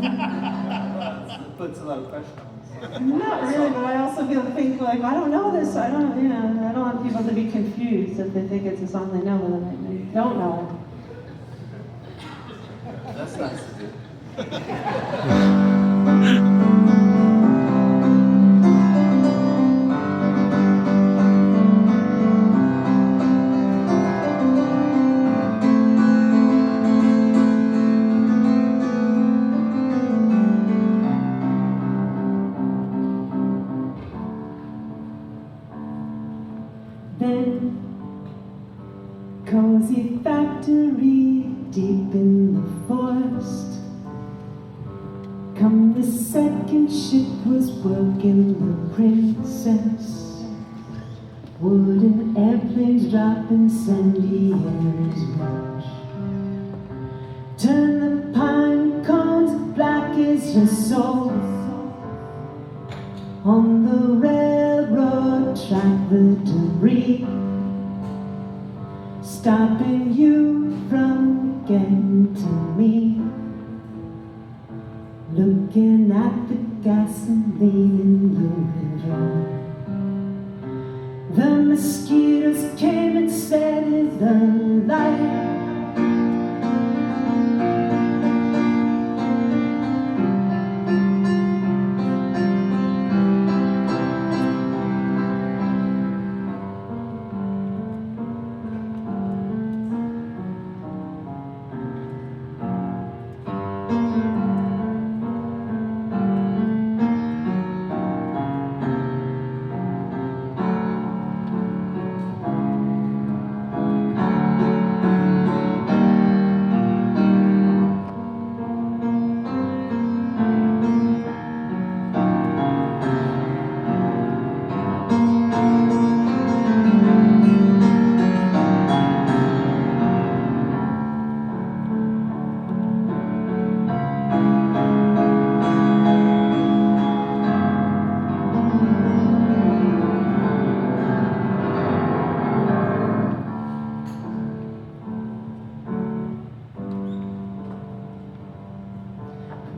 It puts a lot of pressure on us. Not really, but I also think like, I don't know this, I don't want people to be confused if they think it's a song they know, but then they don't know. That's nice to do. Then, cozy factory deep in the forest. Come the second ship was working the princess. Wooden airplanes dropping sandy areas rush. Turn the pine cones black as your soul. On the railroad track the debris, stopping you from getting to me. Looking at the gasoline in the river. The mosquitoes came and set it alight.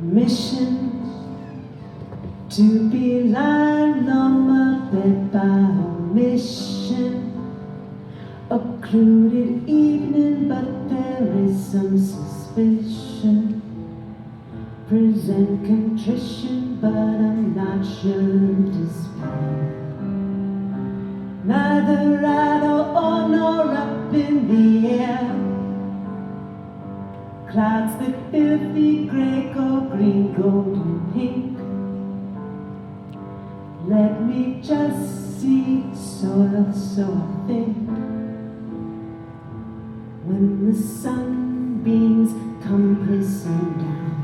Mission to be lying on my bed by omission. Occluded evening, but there is some suspicion. Present contrition, but I'm not sure of despair. Neither idle or nor up in the air. Clouds that filthy gray, gold, green, golden, pink. Let me just see soil, so I think. When the sunbeams come pressing down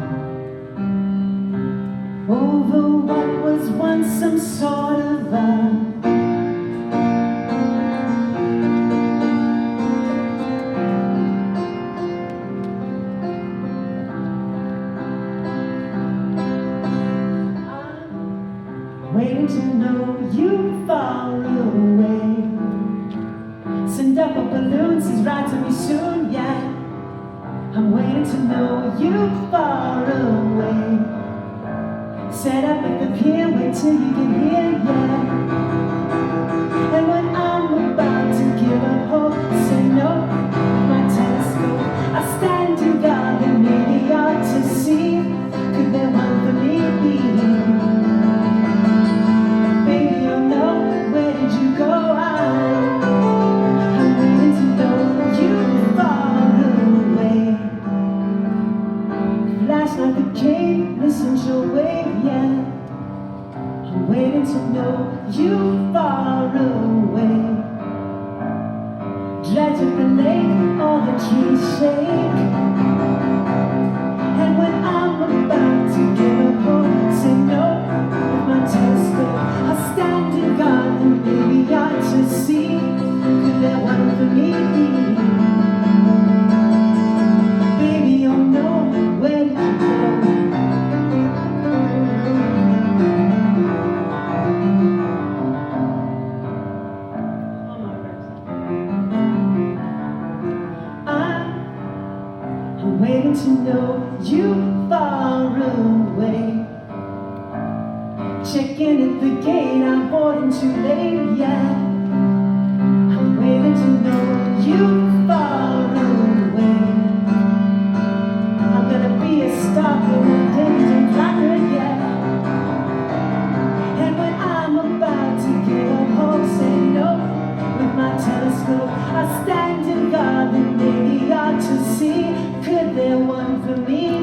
over what was once some sort of a waiting to know you far away. Send up a balloon, says ride to me soon, yeah. I'm waiting to know you far away. Set up at the pier, wait till you get here, yeah. And when I'm about to give up hope, say no with my telescope. I stand in guard and maybe ought to see, could there one for me be? Listen to your wave, yeah. I'm waiting to know you far away. Dredge of the lake, all the trees shake. And when I'm about to give up hope, say no with my telescope. I'll stand in guard and maybe ought to see, could there one for me be? Baby, you'll know where to go. I'm waiting to know you checking at the gate, I'm boarding too late, yeah. I'm waiting to know you far away. I'm gonna be a stalker one day, don't block her, yeah. And when I'm about to give up hope, say no. With my telescope, I stand in God that maybe ought to see. Could there one for me?